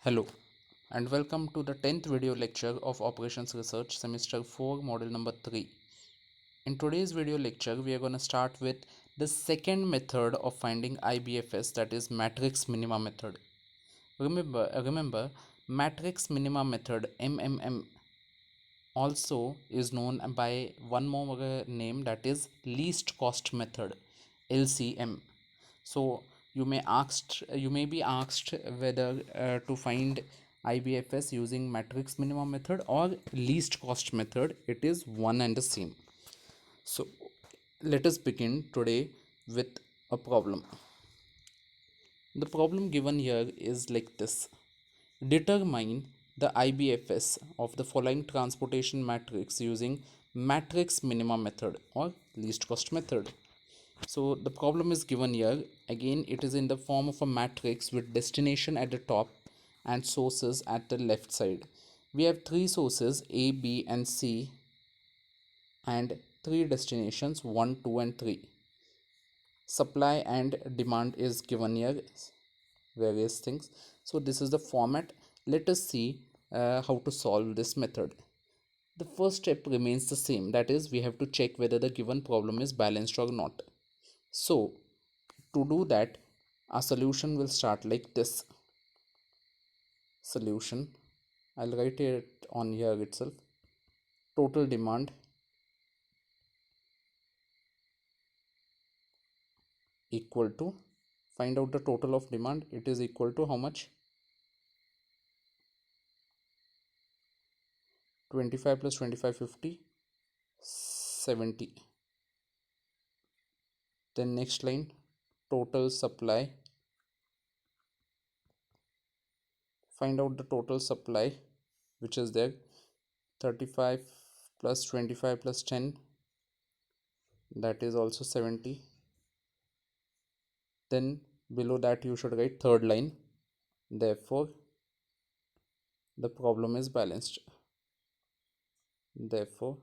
Hello and welcome to the 10th video lecture of Operations Research Semester 4 model number 3. In today's video lecture we are going to start with the second method of finding IBFS, that is matrix minima method. Remember matrix minima method MMM also is known by one more name, that is least cost method LCM. So you may be asked whether to find IBFS using matrix minimum method or least cost method. It is one and the same. So let us begin today with a problem. The problem given here is like this: determine the IBFS of the following transportation matrix using matrix minima method or least cost method. So the problem is given here. Again, it is in the form of a matrix with destination at the top and sources at the left side. We have three sources A, B and C and three destinations 1, 2 and 3. Supply and demand is given here, various things. So this is the format. Let us see how to solve this method. The first step remains the same, that is we have to check whether the given problem is balanced or not. So to do that, our solution will start like this. Solution, I'll write it on here itself. Total demand equal to, find out the total of demand, it is equal to how much? 25 plus 25, 50, 70. Then next line, total supply, find out the total supply which is there. 35 plus 25 plus 10, that is also 70. Then below that you should write third line, therefore the problem is balanced. Therefore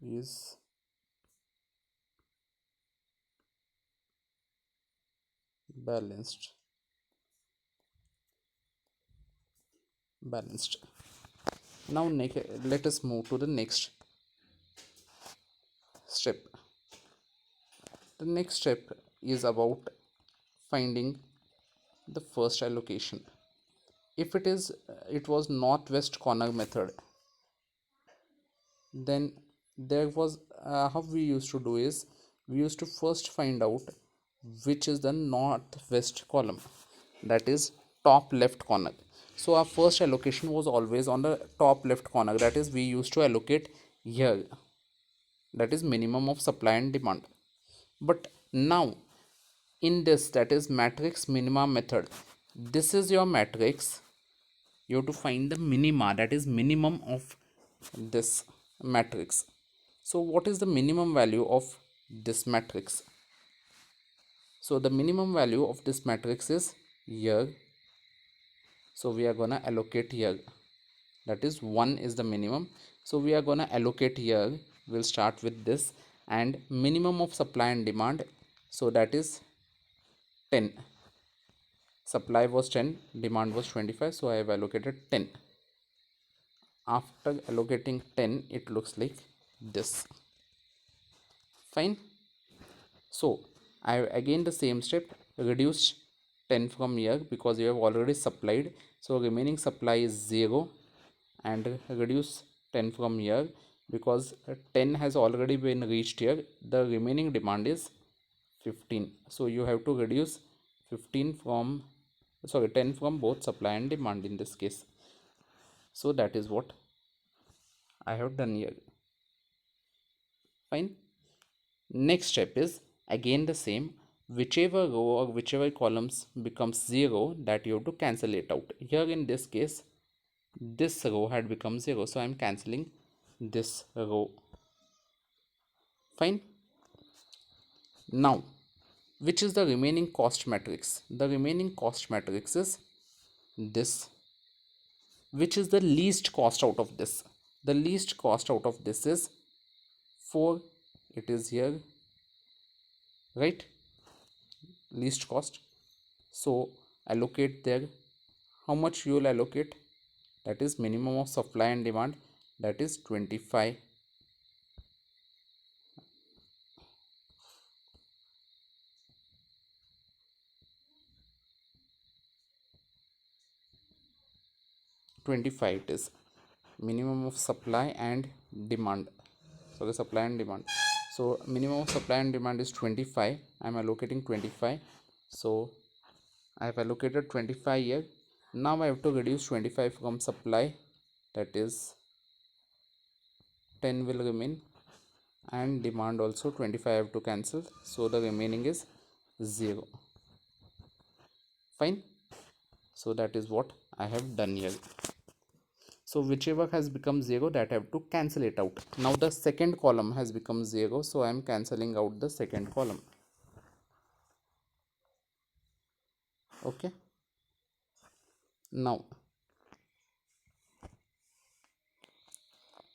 is balanced. Now let us move to the next step. The next step is about finding the first allocation. If it was northwest corner method, then there was how we used to do is we used to first find out which is the northwest column, that is top left corner. So our first allocation was always on the top left corner, that is we used to allocate here, that is minimum of supply and demand. But now in this, that is matrix minima method, this is your matrix. You have to find the minima, that is minimum of this matrix. So what is the minimum value of this matrix? So the minimum value of this matrix is here. So we are gonna allocate here, that is 1 is the minimum. So we are gonna allocate here, we'll start with this, and minimum of supply and demand, so that is 10. Supply was 10, demand was 25, so I have allocated 10. After allocating 10, it looks like this. Fine. So I have again the same step, reduce 10 from here because you have already supplied, so remaining supply is 0, and reduce 10 from here because 10 has already been reached here. The remaining demand is 15, so you have to reduce 15 from 10 from both supply and demand in this case. So that is what I have done here. Fine. Next step is again the same. Whichever row or whichever columns becomes 0, that you have to cancel it out. Here in this case, this row had become 0, so I am cancelling this row. Fine. Now, which is the remaining cost matrix? The remaining cost matrix is this. Which is the least cost out of this? The least cost out of this is 4. It is here. right? Least cost. So allocate there. How much you will allocate? That is minimum of supply and demand, that is 25. 25 it is minimum of supply and demand. So the supply and demand, so minimum of supply and demand is 25. I am allocating 25. So I have allocated 25 here. Now I have to reduce 25 from supply, that is 10 will remain, and demand also 25 I have to cancel, so the remaining is 0. Fine. So that is what I have done here. So whichever has become 0, that I have to cancel it out. Now the second column has become 0, so I am cancelling out the second column. Okay. Now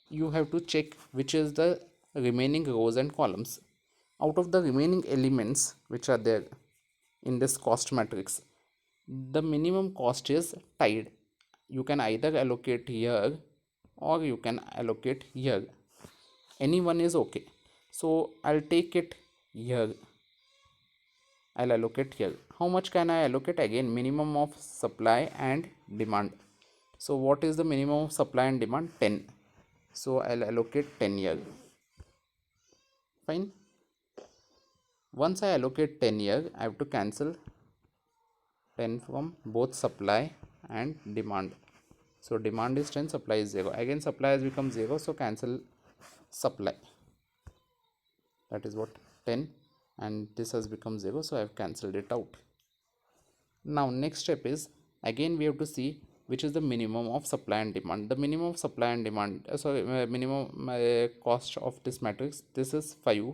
you have to check which is the remaining rows and columns. Out of the remaining elements which are there in this cost matrix, the minimum cost is tied. You can either allocate here or you can allocate here. Any one is okay. So I'll take it here. I'll allocate here. How much can I allocate? Again, minimum of supply and demand. So what is the minimum of supply and demand? 10. So I'll allocate 10 here. Fine. Once I allocate 10 here, I have to cancel 10 from both supply and demand. So demand is 10, supply is 0. Again supply has become 0, so cancel supply. That is what 10, and this has become 0, so I have cancelled it out. Now next step is, again we have to see which is the minimum of supply and demand. The minimum of supply and demand, minimum cost of this matrix, this is 5.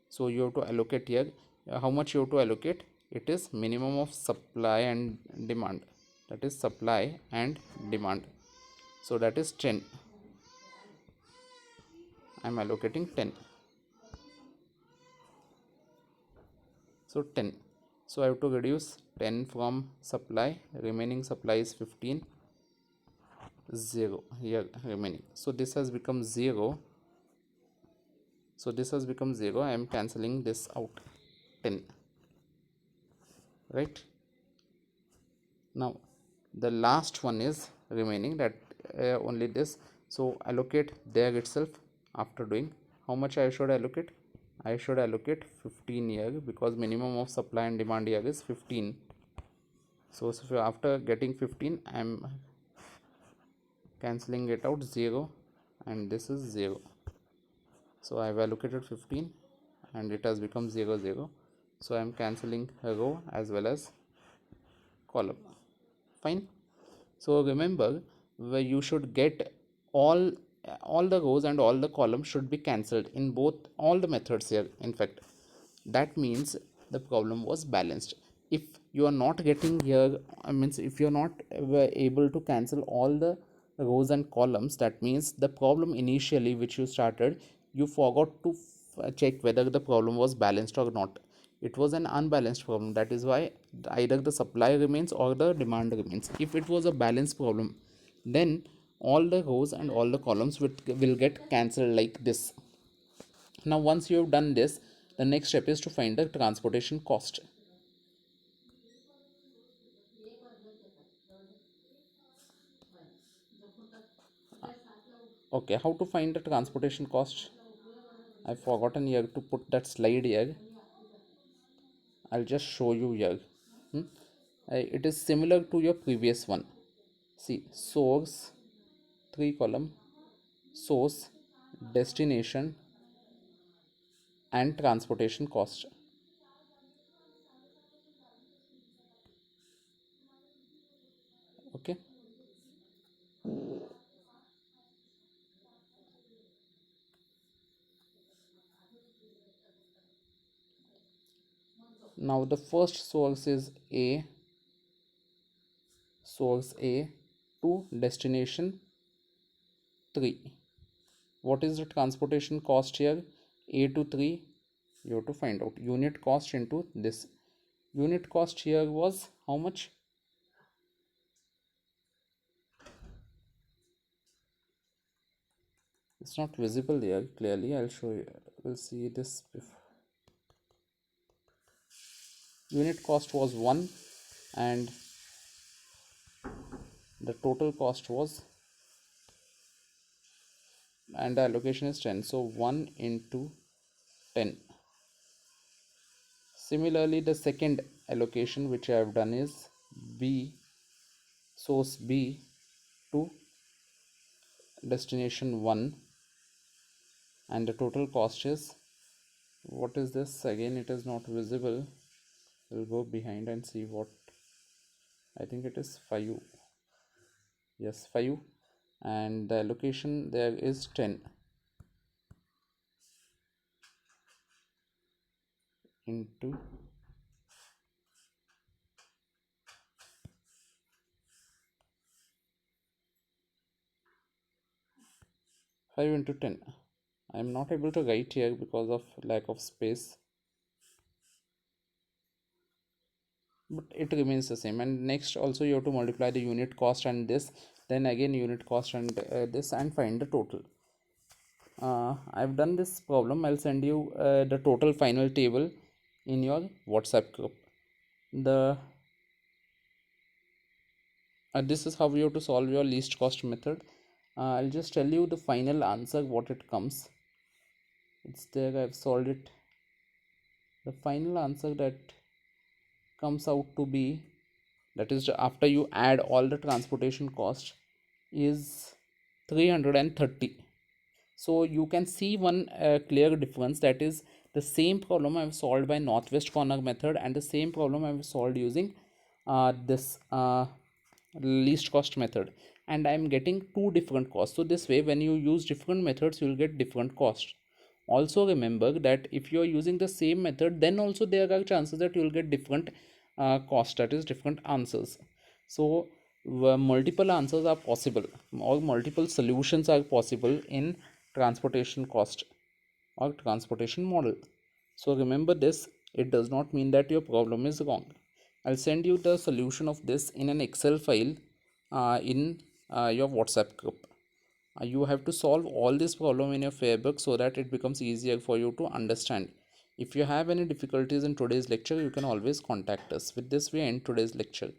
So you have to allocate here. How much you have to allocate? It is minimum of supply and demand, that is supply and demand. So that is 10. I am allocating 10. So 10. So I have to reduce 10 from supply. Remaining supply is 15. 0 here remaining. So this has become 0. So this has become 0. I am cancelling this out. 10. Right. Now the last one is remaining, that only this. So allocate there itself. After doing, how much I should allocate? I should allocate 15 here, because minimum of supply and demand here is 15. So after getting 15, I am cancelling it out, 0, and this is 0. So I have allocated 15 and it has become 0 0. So I am cancelling a row as well as column. Fine. So remember, where you should get all all the rows and all the columns should be cancelled in both all the methods here. In fact, that means the problem was balanced. If you are not getting here, I means if you are not able to cancel all the rows and columns, that means the problem initially which you started, you forgot to check whether the problem was balanced or not. It was an unbalanced problem, that is why either the supply remains or the demand remains. If it was a balanced problem, then all the rows and all the columns will get cancelled like this. Now once you have done this, the next step is to find the transportation cost. Okay, how to find the transportation cost? I've forgotten here to put that slide here. I'll just show you here. Hmm? It is similar to your previous one. See, source, 3 column, source, destination, and transportation cost. Okay. Now the first source is A, source A to destination 3. What is the transportation cost here? A to 3, You have to find out unit cost into this. Unit cost here was how much? It's not visible here clearly. I'll show you. We'll see this before. Unit cost was 1 and the total cost was, and the allocation is 10, so 1 into 10. Similarly, the second allocation which I have done is B, source B to destination 1, and the total cost is, what is this again? It is not visible. We'll go behind and see what. I think it is 5. Yes, 5, and the allocation there is 10 into 5 into 10. I am not able to write here because of lack of space, but it remains the same. And next also you have to multiply the unit cost and this, then again unit cost and this, and find the total. I've done this problem. I'll send you the total final table in your WhatsApp group. The this is how you have to solve your least cost method. I'll just tell you the final answer what it comes. It's there. I've solved it. The final answer that comes out to be, that is after you add all the transportation cost, is 330. So you can see one clear difference, that is the same problem I have solved by northwest corner method and the same problem I have solved using this least cost method, and I am getting two different costs. So this way, when you use different methods, you will get different costs. Also remember that if you are using the same method, then also there are chances that you will get different cost, that is different answers. So multiple answers are possible, or multiple solutions are possible in transportation cost or transportation model. So remember this, it does not mean that your problem is wrong. I'll send you the solution of this in an Excel file in your WhatsApp group. You have to solve all this problem in your Fairbook so that it becomes easier for you to understand. If you have any difficulties in today's lecture, you can always contact us. With this, we end today's lecture.